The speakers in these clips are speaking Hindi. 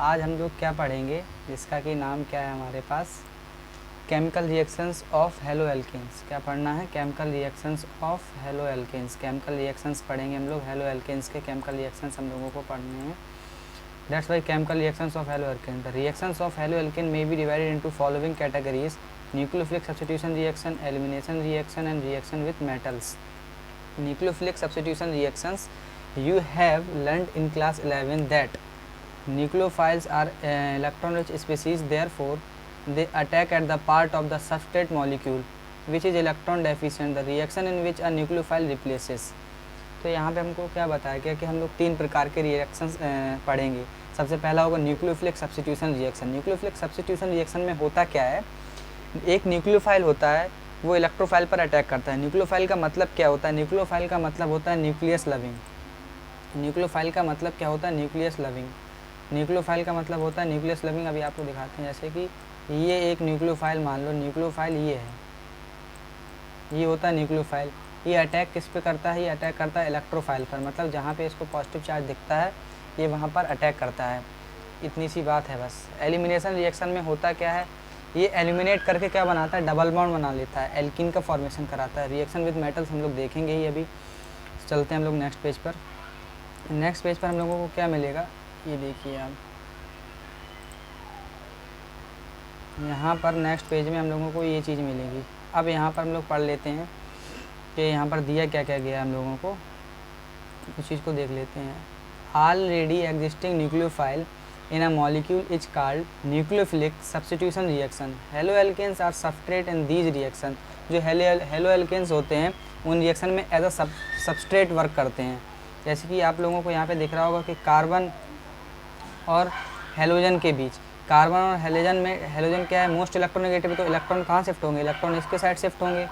आज हम लोग क्या पढ़ेंगे, जिसका कि नाम क्या है हमारे पास, chemical reactions of haloalkanes. क्या पढ़ना है? Chemical reactions of haloalkanes. Chemical reactions पढ़ेंगे हम लोग, हेलो एल्केन्स के केमिकल रिएक्शंस हम लोगों को पढ़ने हैं। That's why chemical reactions of haloalkane. The reactions of haloalkane may be divided into following categories: nucleophilic substitution reaction, elimination reaction and reaction with metals. Nucleophilic substitution reactions, you have learned in class 11 that nucleophiles are electron rich species, therefore they attack at the part of the substrate molecule which is electron deficient, the reaction in which a nucleophile replaces। तो यहाँ पे हमको क्या बताया गया कि हम लोग 3 प्रकार के रिएक्शंस पढ़ेंगे। सबसे पहला होगा nucleophilic substitution reaction. Nucleophilic substitution reaction में होता क्या है, एक न्यूक्लियोफाइल होता है, वो इलेक्ट्रोफाइल पर अटैक करता है। न्यूक्लियोफाइल का मतलब क्या होता है? न्यूक्लियोफाइल का मतलब होता है न्यूक्लियस लविंग। न्यूक्लियोफाइल का मतलब क्या होता है? Nucleus loving. न्यूक्लियोफाइल का मतलब होता है न्यूक्लियस लविंग। अभी आपको दिखाते हैं, जैसे कि ये एक न्यूक्लियोफाइल मान लो, न्यूक्लियोफाइल ये है, ये होता है न्यूक्लियोफाइल। ये अटैक किस पे करता है? ये अटैक करता है इलेक्ट्रोफाइल पर, मतलब जहाँ पे इसको पॉजिटिव चार्ज दिखता है ये वहाँ पर अटैक करता है। इतनी सी बात है बस। एलिमिनेशन रिएक्शन में होता क्या है, ये एलिमिनेट करके क्या बनाता है? डबल बॉन्ड बना लेता है, एल्कीन का फॉर्मेशन कराता है। रिएक्शन विद मेटल्स हम लोग देखेंगे ही अभी। चलते हैं हम लोग नेक्स्ट पेज पर। नेक्स्ट पेज पर हम लोगों को क्या मिलेगा, ये देखिए आप, यहाँ पर नेक्स्ट पेज में हम लोगों को ये चीज़ मिलेगी। अब यहाँ पर हम लोग पढ़ लेते हैं कि यहाँ पर दिया क्या क्या गया हम लोगों को, उस चीज़ को देख लेते हैं। Already existing nucleophile in a molecule is called nucleophilic substitution reaction. Haloalkanes are substrate in these reaction। जो हेलोएल्केन्स होते हैं उन रिएक्शन में एज अ सबस्ट्रेट वर्क करते हैं। जैसे कि आप लोगों को यहाँ पे दिख रहा होगा कि कार्बन और हेलोजन के बीच, कार्बन और हेलोजन में, हेलोजन क्या है? Most electronegative. तो इलेक्ट्रॉन कहाँ शिफ्ट होंगे? इलेक्ट्रॉन इसके साइड शिफ्ट होंगे।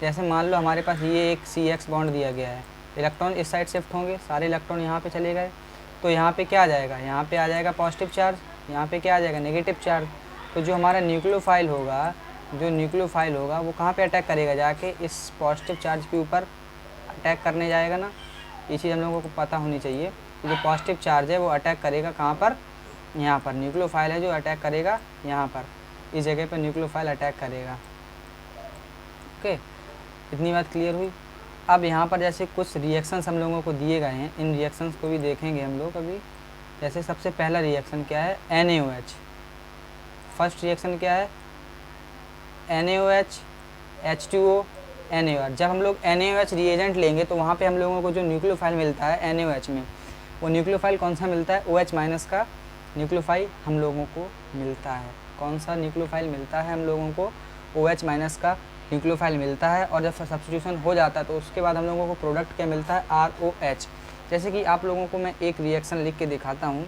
जैसे मान लो हमारे पास ये एक CX बॉन्ड दिया गया है, इलेक्ट्रॉन इस साइड शिफ्ट होंगे, सारे इलेक्ट्रॉन यहाँ पे चले गए, तो यहाँ पे क्या आ जाएगा? यहाँ पे आ जाएगा पॉजिटिव चार्ज, यहाँ पे क्या आ जाएगा? Negative charge. तो जो हमारा न्यूक्लियोफाइल होगा, जो न्यूक्लियोफाइल होगा वो कहाँ पे अटैक करेगा? जाके इस पॉजिटिव चार्ज के ऊपर अटैक करने जाएगा ना। ये चीज़ हम लोगों को पता होनी चाहिए कि जो पॉजिटिव चार्ज है वो अटैक करेगा कहाँ पर? यहाँ पर। न्यूक्लियोफाइल है जो अटैक करेगा यहाँ पर, इस जगह पर न्यूक्लियोफाइल अटैक करेगा। ओके, इतनी बात क्लियर हुई। अब यहाँ पर जैसे कुछ रिएक्शंस हम लोगों को दिए गए हैं, इन रिएक्शंस को भी देखेंगे हम लोग अभी। जैसे सबसे पहला रिएक्शन क्या है? NaOH। फर्स्ट रिएक्शन क्या है? NaOH, H2O, NaOH। जब हम लोग NaOH रिएजेंट लेंगे तो वहाँ पे हम लोगों को जो न्यूक्लियोफाइल मिलता है NaOH में, वो न्यूक्लियोफाइल कौन सा मिलता है? OH- का न्यूक्लियोफाइल हम लोगों को मिलता है। कौन सा न्यूक्लियोफाइल मिलता है हम लोगों को? OH- का न्यूक्लियोफाइल मिलता है। और जब सब्स्टिट्यूशन हो जाता है तो उसके बाद हम लोगों को प्रोडक्ट क्या मिलता है? ROH। जैसे कि आप लोगों को मैं एक रिएक्शन लिख के दिखाता हूँ,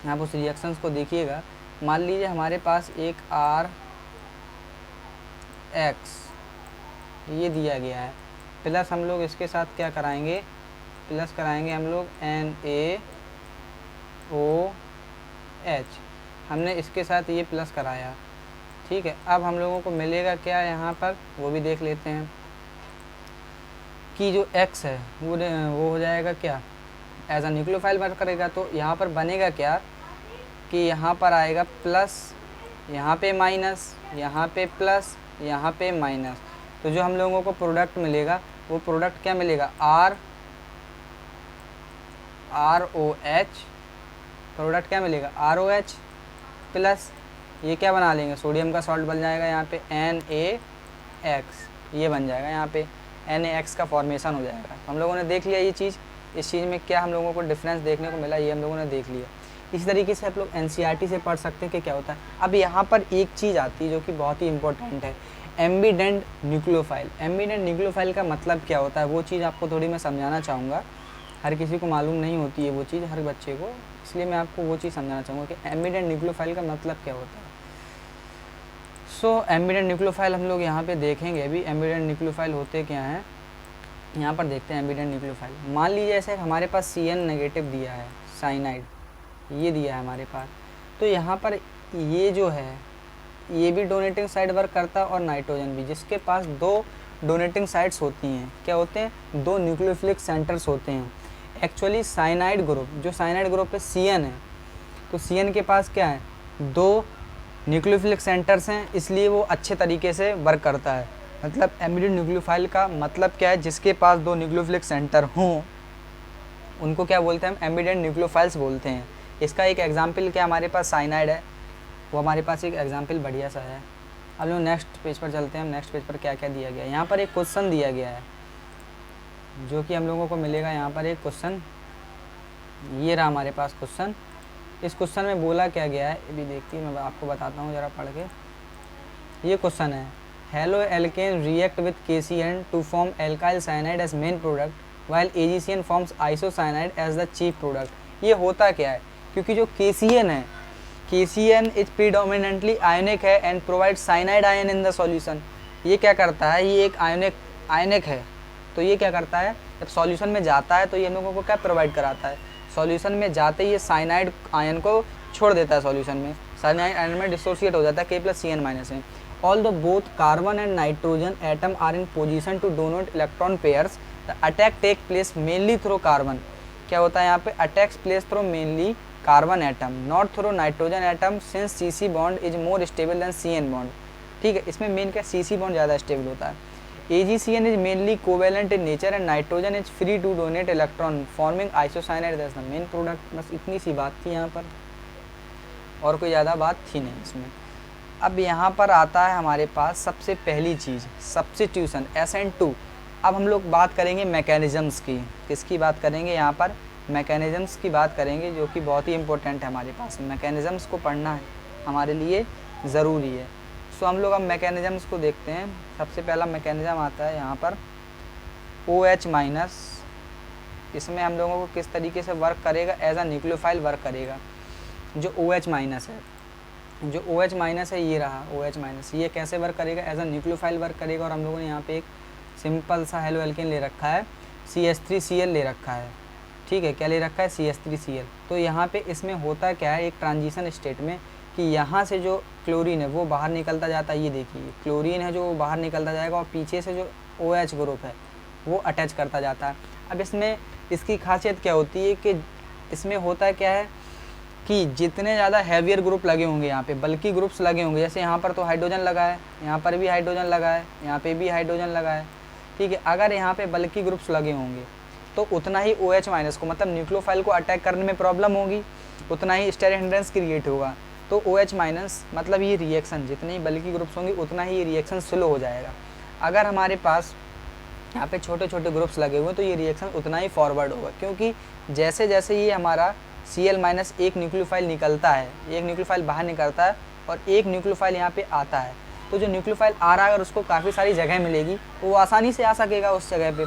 आप उस रिएक्शंस को देखिएगा। मान लीजिए हमारे पास एक RX ये दिया गया है, प्लस हम लोग इसके साथ क्या कराएंगे? प्लस कराएंगे हम लोग NaOH। हमने इसके साथ ये प्लस कराया, ठीक है। अब हम लोगों को मिलेगा क्या यहाँ पर, वो भी देख लेते हैं कि जो X है वो हो जाएगा क्या? एज अ न्यूक्लियोफाइल वर्क करेगा। तो यहाँ पर बनेगा क्या कि यहाँ पर आएगा प्लस, यहाँ पे माइनस, यहाँ पे प्लस, यहाँ पे माइनस। तो जो हम लोगों को प्रोडक्ट मिलेगा वो प्रोडक्ट क्या मिलेगा? ROH। प्रोडक्ट क्या मिलेगा? ROH प्लस ये क्या बना लेंगे? सोडियम का सॉल्ट बन जाएगा यहाँ पे NaX, ये बन जाएगा, यहाँ पे NaX का फॉर्मेशन हो जाएगा। हम लोगों ने देख लिया ये चीज़। इस चीज़ में क्या हम लोगों को डिफरेंस देखने को मिला, ये हम लोगों ने देख लिया। इसी तरीके से आप लोग NCERT से पढ़ सकते हैं कि क्या होता है। अब यहाँ पर एक चीज़ आती है जो कि बहुत ही इंपॉर्टेंट है, एम्बिडेंट न्यूक्लियोफाइल। एम्बिडेंट न्यूक्लियोफाइल का मतलब क्या होता है, वो चीज़ आपको थोड़ी मैं समझाना चाहूँगा। हर किसी को मालूम नहीं होती है वो चीज़, हर बच्चे को, इसलिए मैं आपको वो चीज़ समझाना चाहूँगा कि एम्बिडेंट न्यूक्लियोफाइल का मतलब क्या होता है। एम्बिडेंट न्यूक्लियोफाइल हम लोग यहाँ पे देखेंगे अभी। एम्बिडेंट न्यूक्लियोफाइल होते क्या हैं, यहाँ पर देखते हैं। एम्बिडेंट न्यूक्लियोफाइल, मान लीजिए ऐसे हमारे पास CN- दिया है, साइनाइड ये दिया है हमारे पास। तो यहाँ पर ये जो है ये भी डोनेटिंग साइड वर्क करता है और नाइट्रोजन भी, जिसके पास 2 डोनेटिंग साइड्स होती हैं। क्या होते हैं? 2 न्यूक्लियोफिलिक सेंटर्स होते हैं। एक्चुअली साइनाइड ग्रुप, जो साइनाइड ग्रुप पे CN है, तो CN के पास क्या है, 2 न्यूक्लियोफिलिक सेंटर्स हैं, इसलिए वो अच्छे तरीके से वर्क करता है। मतलब एमिडेंट न्यूक्लियोफाइल का मतलब क्या है, जिसके पास 2 न्यूक्लियोफिलिक सेंटर हों उनको क्या बोलते हैं, हम एमिडेंट न्यूक्लियोफाइल्स बोलते हैं। इसका एक एग्जाम्पल क्या हमारे पास साइनाइड है, वो हमारे पास एक एग्जाम्पल बढ़िया सा है। अब लोग नेक्स्ट पेज पर चलते हैं। हम नेक्स्ट पेज पर क्या क्या दिया गया है, यहाँ पर एक क्वेश्चन दिया गया है जो कि हम लोगों को मिलेगा। यहाँ पर एक क्वेश्चन, ये रहा हमारे पास क्वेश्चन। इस क्वेश्चन में बोला क्या गया है अभी देखिए, मैं आपको बताता हूँ ज़रा पढ़ के। ये क्वेश्चन है, haloalkane react with KCN to form alkyl cyanide as main product while AgCN forms isocyanide as the chief product. ये होता क्या है, क्योंकि जो KCN है, KCN इज प्रीडोमिनेंटली आयोनिक है and provide cyanide ion in the solution. ये क्या करता है, ये एक आयोनिक है, तो ये क्या करता है, जब सॉल्यूशन में जाता है तो ये हम लोगों को क्या प्रोवाइड कराता है, सॉल्यूशन में जाते ही ये साइनाइड आयन को छोड़ देता है सॉल्यूशन में, साइनाइड आयन में डिसोसिएट हो जाता है K+CN- में। Although both carbon and nitrogen atom are in position to donate electron pairs, the attack take place mainly through carbon। क्या होता है यहाँ पे, attacks place through mainly carbon atom, not through nitrogen atom since CC bond is more stable than CN bond। ठीक है, इसमें मेन क्या, CC bond ज़्यादा स्टेबल होता है। AgCN is mainly covalent in nature and nitrogen is free to donate electron forming isocyanide as the main product। बस इतनी सी बात थी यहाँ पर, और कोई ज़्यादा बात थी नहीं इसमें। अब यहाँ पर आता है हमारे पास सबसे पहली चीज़, सब्स्टिट्यूशन, SN2। अब हम लोग बात करेंगे मैकेनिज़म्स की। किसकी बात करेंगे, यहाँ पर मैकेनिज़म्स की बात करेंगे, जो कि बहुत ही इंपॉर्टेंट है हमारे पास। मैकेनिज़म्स को पढ़ना है हमारे लिए ज़रूरी है। सो हम लोग अब मैकेनिज़म्स को देखते हैं। सबसे पहला मैकेनिज़म आता है यहाँ पर OH-। इसमें हम लोगों को किस तरीके से वर्क करेगा, एज अ न्यूक्लियोफाइल वर्क करेगा। जो OH- है, जो OH- है, ये रहा OH-, ये कैसे वर्क करेगा, एज अ न्यूक्लियोफाइल वर्क करेगा। और हम लोगों ने यहाँ पे एक सिंपल सा हेलो एल्केन ले रखा है, CH3Cl ले रखा है। ठीक है, क्या ले रखा है, CH3Cl। तो यहाँ पे इसमें होता क्या है, एक ट्रांजिशन स्टेट में, कि यहाँ से जो क्लोरीन है वो बाहर निकलता जाता है। ये देखिए क्लोरीन है जो बाहर निकलता जाएगा, और पीछे से जो OH ग्रुप है वो अटैच करता जाता है। अब इसमें इसकी खासियत क्या होती है कि इसमें होता क्या है कि जितने ज़्यादा हैवियर ग्रुप लगे होंगे, यहाँ पे बल्कि ग्रुप्स लगे होंगे, जैसे यहाँ पर तो हाइड्रोजन लगा है, यहाँ पर भी हाइड्रोजन लगा है, यहाँ पे भी हाइड्रोजन लगा है। ठीक है, अगर यहाँ पे बल्कि ग्रुप्स लगे होंगे तो उतना ही OH- को, मतलब न्यूक्लियोफाइल को अटैक करने में प्रॉब्लम होगी, उतना ही स्टेरिक हिंड्रेंस क्रिएट होगा। तो OH- मतलब ये रिएक्शन, जितने ही बल्कि ग्रुप्स होंगे उतना ही ये रिएक्शन स्लो हो जाएगा। अगर हमारे पास यहाँ पे छोटे छोटे ग्रुप्स लगे हुए तो ये रिएक्शन उतना ही फॉरवर्ड होगा, क्योंकि जैसे जैसे ये हमारा Cl- एक न्यूक्लियोफाइल निकलता है, एक न्यूक्लियोफाइल बाहर निकलता है और एक न्यूक्लियोफाइल यहाँ पे आता है, तो जो न्यूक्लियोफाइल आ रहा है अगर उसको काफ़ी सारी जगह मिलेगी वो आसानी से आ सकेगा उस जगह पे।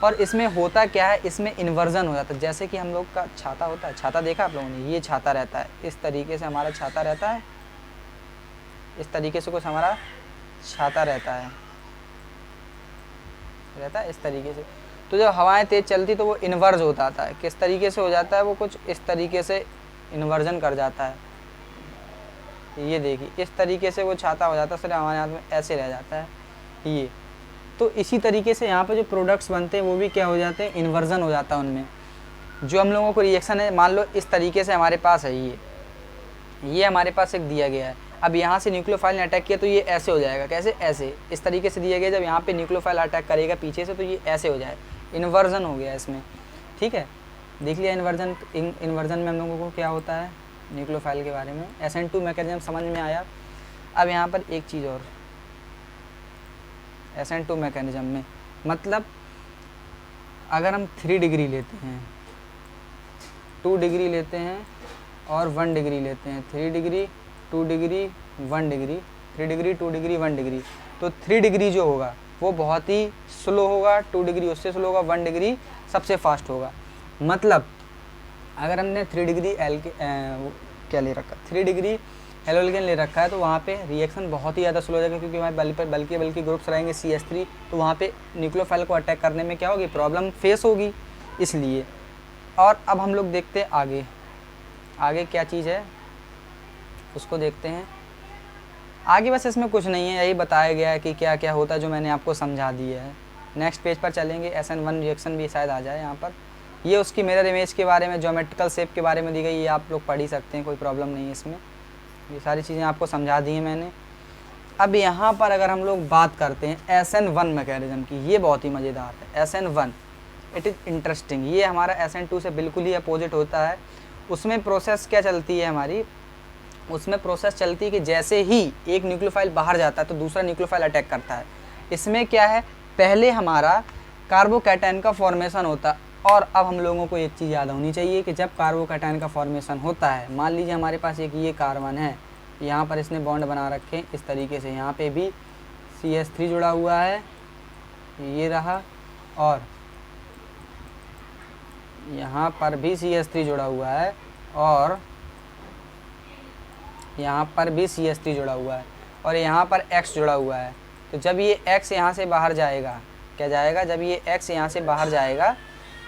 और इसमें होता क्या है, इसमें इन्वर्जन हो जाता है। जैसे कि हम लोग का छाता होता है, छाता देखा आप लोगों ने, ये छाता रहता है, इस तरीके से हमारा छाता रहता है, इस तरीके से कुछ हमारा छाता रहता है इस तरीके से। तो जब हवाएं तेज़ चलती तो वो इन्वर्ज हो जाता है। किस तरीके से हो जाता है, वो कुछ इस तरीके से इन्वर्जन कर जाता है। ये देखिए इस तरीके से वो छाता हो जाता है, सिर्फ हमारे हाथ में ऐसे रह जाता है ये। तो इसी तरीके से यहाँ पे जो प्रोडक्ट्स बनते हैं वो भी क्या हो जाते हैं, इन्वर्जन हो जाता है उनमें। जो हम लोगों को रिएक्शन है, मान लो इस तरीके से हमारे पास है, ये हमारे पास एक दिया गया है। अब यहाँ से न्यूक्लियोफाइल ने अटैक किया तो ये ऐसे हो जाएगा, कैसे, ऐसे, इस तरीके से दिया गया। जब यहाँ पे न्यूक्लियोफाइल अटैक करेगा पीछे से तो ये ऐसे हो जाए, इन्वर्जन हो गया इसमें। ठीक है, देख लिया इन्वर्जन। इन्वर्जन में हम लोगों को क्या होता है न्यूक्लियोफाइल के बारे में। SN2 मैकेनिज्म समझ में आया। अब यहाँ पर एक चीज़ और, SN2 मैकेनिज्म में मतलब अगर हम 3 डिग्री लेते हैं, 2 डिग्री लेते हैं और 1 डिग्री लेते हैं, 3 degree 2 degree 1 degree, 3 degree 2 degree 1 degree, तो 3 डिग्री जो होगा वो बहुत ही स्लो होगा, 2 डिग्री उससे स्लो होगा, 1 डिग्री सबसे फास्ट होगा। मतलब अगर हमने 3 डिग्री क्या ले रखा, 3 डिग्री हेलो एल्केन ले रखा है तो वहाँ पे रिएक्शन बहुत ही ज़्यादा स्लो हो जाएगा, क्योंकि हमारे बल्कि ग्रुप्स रहेंगे CH3, तो वहाँ पे न्यूक्लियोफाइल को अटैक करने में क्या होगी, प्रॉब्लम फेस होगी, इसलिए। और अब हम लोग देखते हैं आगे क्या चीज़ है उसको देखते हैं आगे। बस इसमें कुछ नहीं है, यही बताया गया है कि क्या क्या होता है, जो मैंने आपको समझा दिया है। नेक्स्ट पेज पर चलेंगे, SN1 रिएक्शन भी शायद आ जाए यहाँ पर। ये उसकी मिरर इमेज के बारे में, ज्योमेट्रिकल शेप के बारे में दी गई, ये आप लोग पढ़ ही सकते हैं, कोई प्रॉब्लम नहीं है इसमें। ये सारी चीज़ें आपको समझा दी हैं मैंने। अब यहाँ पर अगर हम लोग बात करते हैं SN1 मैकेनिज्म की, ये बहुत ही मज़ेदार है। SN1 it is interesting. ये हमारा SN2 से बिल्कुल ही अपोजिट होता है। उसमें प्रोसेस क्या चलती है हमारी, उसमें प्रोसेस चलती है कि जैसे ही एक न्यूक्लियोफाइल बाहर जाता है तो दूसरा न्यूक्लियोफाइल अटैक करता है। इसमें क्या है, पहले हमारा कार्बोकैटायन का फॉर्मेशन होता है। और अब हम लोगों को एक चीज़ याद होनी चाहिए कि जब कार्बोकैटायन का फॉर्मेशन होता है, मान लीजिए हमारे पास एक ये कार्बन है, यहाँ पर इसने बॉन्ड बना रखे हैं इस तरीके से, यहाँ पे भी CH3 जुड़ा हुआ है, ये रहा, और यहाँ पर भी CH3 जुड़ा हुआ है, और यहाँ पर भी CH3 जुड़ा हुआ है, और यहाँ पर X जुड़ा हुआ है। तो जब ये X यहाँ से बाहर जाएगा, क्या जाएगा, जब ये X यहाँ से बाहर जाएगा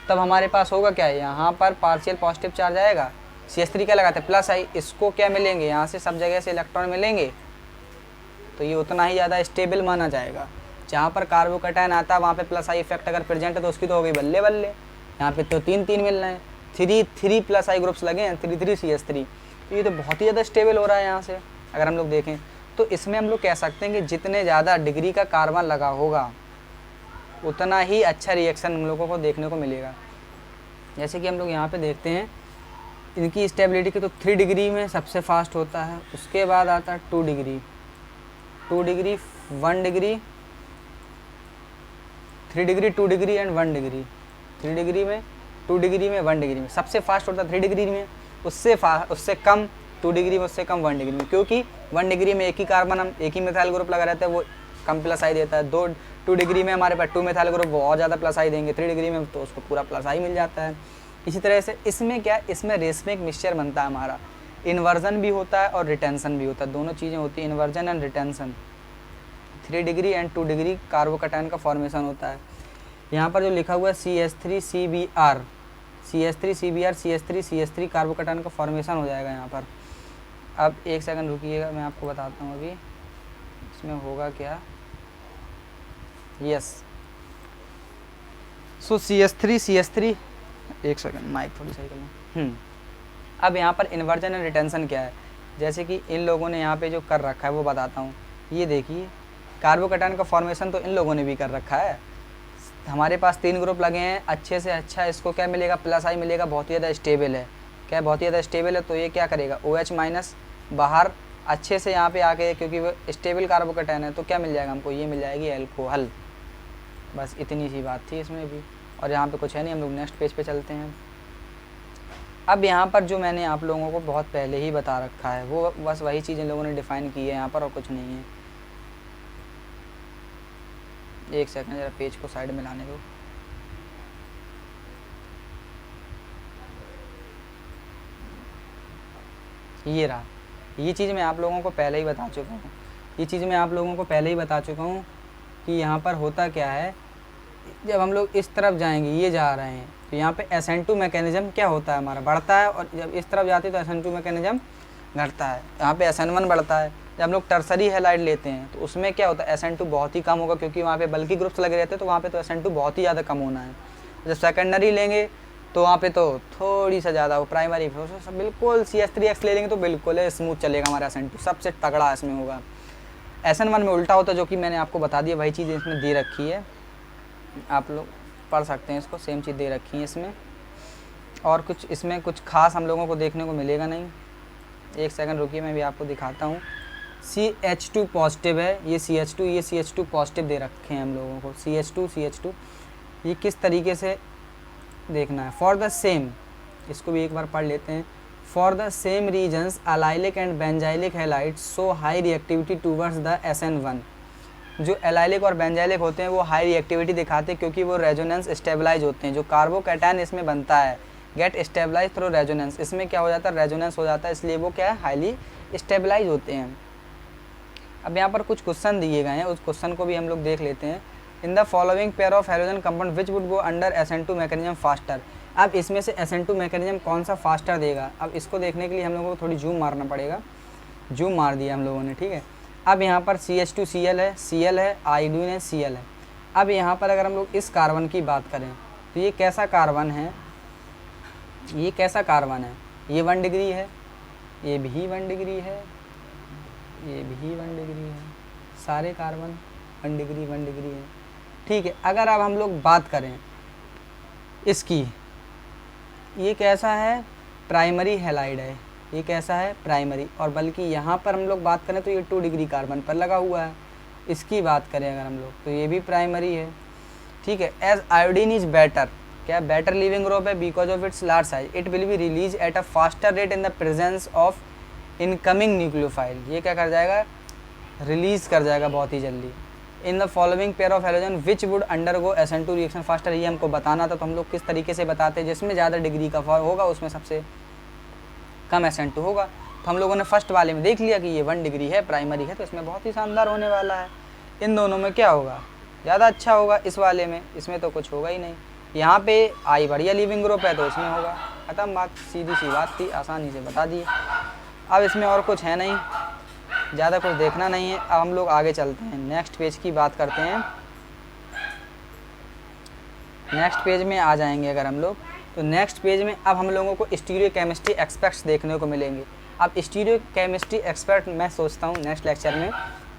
तब हमारे पास होगा क्या, यहाँ पर पार्शियल पॉजिटिव चार्ज आएगा। CH3 क्या लगाते हैं, प्लस आई, इसको क्या मिलेंगे, यहाँ से सब जगह से इलेक्ट्रॉन मिलेंगे, तो ये उतना ही ज़्यादा स्टेबल माना जाएगा। जहाँ पर कार्बोकैटायन आता है वहाँ पे प्लस आई इफेक्ट अगर प्रेजेंट है तो उसकी तो हो गई बल्ले बल्ले। यहाँ पे तो 3 मिल रहे हैं, 3 प्लस आई ग्रुप्स लगे हैं, 3 CH3, तो ये तो बहुत ही ज़्यादा स्टेबल हो रहा है यहाँ से अगर हम लोग देखें। तो इसमें हम लोग कह सकते हैं कि जितने ज़्यादा डिग्री का कार्बन लगा होगा उतना ही अच्छा रिएक्शन हम लोगों को देखने को मिलेगा। जैसे कि हम लोग यहाँ पे देखते हैं इनकी स्टेबिलिटी की, तो 3 डिग्री में सबसे फास्ट होता है, उसके बाद आता है 2 degree, 1 degree, 3 degree, 2 degree and 1 degree. 3 degree में, 2 डिग्री में, 1 डिग्री में सबसे फास्ट होता है 3 डिग्री में, उससे कम 2 डिग्री में, उससे कम 1 डिग्री में, क्योंकि 1 डिग्री में एक ही कार्बन, हम एक ही मिथाइल ग्रुप लगा रहता है, वो कम प्लस आई देता है। 2 डिग्री में हमारे पास 2 मिथाइल ग्रुप बहुत ज़्यादा प्लस आई देंगे, 3 डिग्री में तो उसको पूरा प्लस आई मिल जाता है। इसी तरह से इसमें क्या, इसमें रेशमिक मिक्सचर बनता है हमारा, इन्वर्जन भी होता है और रिटेंशन भी होता है, दोनों चीज़ें होती हैं, inversion and retention. 3 degree and 2 degree carbocation का फॉर्मेशन होता है। यहाँ पर जो लिखा हुआ है CH3CBr, CH3 कार्बोकैटायन का फॉर्मेशन हो जाएगा यहाँ पर। अब एक सेकंड रुकिएगा, मैं आपको बताता हूँ अभी इसमें होगा क्या। यस, सो CH3 एक सेकंड, माइक थोड़ी सही कर लूँ। अब यहाँ पर इन्वर्जन एंड रिटेंशन क्या है, जैसे कि इन लोगों ने यहाँ पे जो कर रखा है वो बताता हूँ। ये देखिए कार्बोकैटायन का फॉर्मेशन तो इन लोगों ने भी कर रखा है। हमारे पास 3 ग्रुप लगे हैं, अच्छे से अच्छा इसको क्या मिलेगा, प्लस आई मिलेगा, बहुत ही ज़्यादा स्टेबल है। क्या बहुत ही ज़्यादा स्टेबल है, तो ये क्या करेगा, OH माइनस बाहर अच्छे से यहाँ पे आके, क्योंकि वो स्टेबल कार्बोकैटायन है, तो क्या मिल जाएगा हमको, ये मिल जाएगी एल्कोहल। बस इतनी सी बात थी इसमें भी, और यहाँ पे कुछ है नहीं। हम लोग नेक्स्ट पेज पे चलते हैं। अब यहाँ पर जो मैंने आप लोगों को बहुत पहले ही बता रखा है वो बस वही चीज़ इन लोगों ने डिफ़ाइन की है यहाँ पर, और कुछ नहीं है। एक सेकंड, ज़रा पेज को साइड में लाने दो। ये रहा, ये चीज़ मैं आप लोगों को पहले ही बता चुका हूँ, कि यहाँ पर होता क्या है, जब हम लोग इस तरफ जाएंगे, ये जा रहे हैं, तो यहाँ पे SN2 मैकेनिज्म क्या होता है हमारा, बढ़ता है, और जब इस तरफ जाते हैं तो SN2 मैकेनिज्म घटता है। यहाँ पे SN1 बढ़ता है। जब हम लोग टर्सरी हैलाइड लेते हैं तो उसमें क्या होता है, SN2 बहुत ही कम होगा, क्योंकि वहाँ पे बल्कि ग्रुप्स लगे रहते हैं, तो वहाँ पे तो SN2 बहुत ही ज़्यादा कम होना है। जब सेकेंडरी लेंगे तो वहाँ पे तो थोड़ी सा ज़्यादा हो, प्राइमरी बिल्कुल CH3X ले लेंगे तो बिल्कुल स्मूथ चलेगा हमारा SN2, सबसे तगड़ा इसमें होगा। SN1 में उल्टा होता है, जो कि मैंने आपको बता दिया, वही चीज़ इसमें दे रखी है, आप लोग पढ़ सकते हैं इसको, सेम चीज़ दे रखी है इसमें, और कुछ इसमें कुछ खास हम लोगों को देखने को मिलेगा नहीं। एक सेकंड रुकिए, मैं भी आपको दिखाता हूँ। CH2 पॉजिटिव है, ये CH2 पॉजिटिव दे रखे हैं हम लोगों को, CH2 ये किस तरीके से देखना है। फॉर द सेम, इसको भी एक बार पढ़ लेते हैं। For the same reasons allylic and benzylic halides show high reactivity towards the SN1। जो एलाइलिक और बेंजाइलिक होते हैं वो हाई रिएक्टिविटी दिखाते हैं, क्योंकि वो रेजोनेंस स्टेबलाइज होते हैं। जो कार्बोकैटायन इसमें बनता है गेट स्टेबलाइज थ्रू रेजोनेंस, इसमें क्या हो जाता है, रेजोनेंस हो जाता है, इसलिए वो क्या है, हाईली स्टेबलाइज होते हैं। अब यहाँ पर कुछ क्वेश्चन दिए गए हैं, उस क्वेश्चन को भी हम लोग देख लेते हैं। In the following pair of hydrogen compound which would go under SN2 mechanism faster. अब इसमें से SN2 मैकेनिज्म कौन सा फास्टर देगा, अब इसको देखने के लिए हम लोगों को थोड़ी जूम मारना पड़ेगा। जूम मार दिया हम लोगों ने, ठीक है। अब यहाँ पर CH2Cl है, Cl है, आयोडीन है, Cl है। अब यहाँ पर अगर हम लोग इस कार्बन की बात करें तो ये कैसा कार्बन है, ये कैसा कार्बन है, ये 1 डिग्री है, ये भी 1 डिग्री है, ये भी 1 डिग्री है, सारे कार्बन 1 डिग्री 1 डिग्री है। ठीक है, अगर अब हम लोग बात करें इसकी, ये कैसा है, प्राइमरी हैलाइड है, ये कैसा है, प्राइमरी, और बल्कि यहाँ पर हम लोग बात करें तो ये 2 डिग्री कार्बन पर लगा हुआ है। इसकी बात करें अगर हम लोग तो ये भी प्राइमरी है। ठीक है, एज आयोडीन इज बेटर, क्या बेटर लिविंग ग्रुप है because of its large size, it will be release at a faster rate in the presence of incoming nucleophile, ये क्या कर जाएगा, रिलीज कर जाएगा बहुत ही जल्दी। In the following pair of halogen which would undergo SN2 reaction faster, ये हमको बताना था, तो हम लोग किस तरीके से बताते हैं, जिसमें ज़्यादा डिग्री का फॉर्म होगा उसमें सबसे कम SN2 होगा। तो हम लोगों ने फर्स्ट वाले में देख लिया कि ये 1 डिग्री है, प्राइमरी है, तो इसमें बहुत ही शानदार होने वाला है। इन दोनों में क्या होगा, ज़्यादा अच्छा होगा इस वाले में, इसमें तो कुछ होगा ही नहीं। यहाँ पे आई बढ़िया लिविंग ग्रुप है तो इसमें होगा, खत्म बात, सीधी सी बात थी, आसानी से बता दिए। अब इसमें और कुछ है नहीं, ज़्यादा कुछ देखना नहीं है। अब हम लोग आगे चलते हैं, नेक्स्ट पेज की बात करते हैं। नेक्स्ट पेज में आ जाएंगे अगर हम लोग, तो नेक्स्ट पेज में अब हम लोगों को स्टीरियोकेमिस्ट्री एक्सपेक्ट्स देखने को मिलेंगे। अब स्टीरियोकेमिस्ट्री एक्सपर्ट मैं सोचता हूँ नेक्स्ट लेक्चर में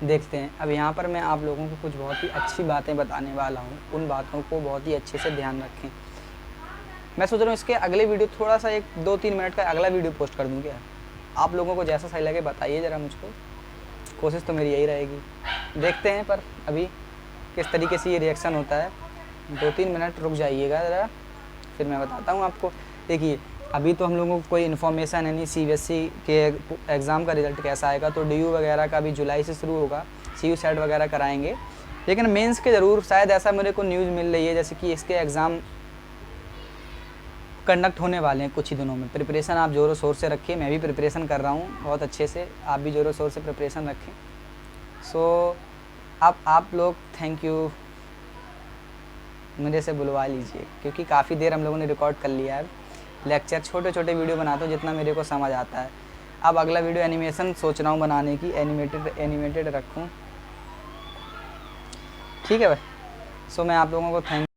देखते हैं। अब यहाँ पर मैं आप लोगों को कुछ बहुत ही अच्छी बातें बताने वाला हूँ, उन बातों को बहुत ही अच्छे से ध्यान रखें। मैं सोच रहा हूँ इसके अगले वीडियो थोड़ा सा 1-2-3 मिनट का अगला वीडियो पोस्ट कर दूँ क्या, आप लोगों को जैसा सही लगे बताइए ज़रा मुझको, कोशिश तो मेरी यही रहेगी। देखते हैं पर अभी किस तरीके से ये रिएक्शन होता है। 2-3 मिनट रुक जाइएगा ज़रा, फिर मैं बताता हूँ आपको। देखिए अभी तो हम लोगों को कोई इन्फॉर्मेशन है नहीं CBSE के एग्ज़ाम का रिज़ल्ट कैसा आएगा, तो DU वगैरह का भी जुलाई से शुरू होगा, CU सेट वगैरह कराएंगे, लेकिन मेंस के ज़रूर शायद ऐसा मेरे को न्यूज़ मिल रही है जैसे कि इसके एग्ज़ाम कंडक्ट होने वाले हैं कुछ ही दिनों में। प्रिपरेशन आप ज़ोरों शोर से रखिए, मैं भी प्रिपरेशन कर रहा हूँ बहुत अच्छे से, आप भी ज़ोरों शोर से प्रिपरेशन रखें। सो अब आप लोग थैंक यू मेरे से बुलवा लीजिए, क्योंकि काफ़ी देर हम लोगों ने रिकॉर्ड कर लिया है लेक्चर। छोटे छोटे वीडियो बनाता हूँ जितना मेरे को समझ आता है। अब अगला वीडियो एनिमेशन सोच रहा हूँ बनाने की, एनिमेटेड रखूँ, ठीक है भाई। सो मैं आप लोगों को थैंक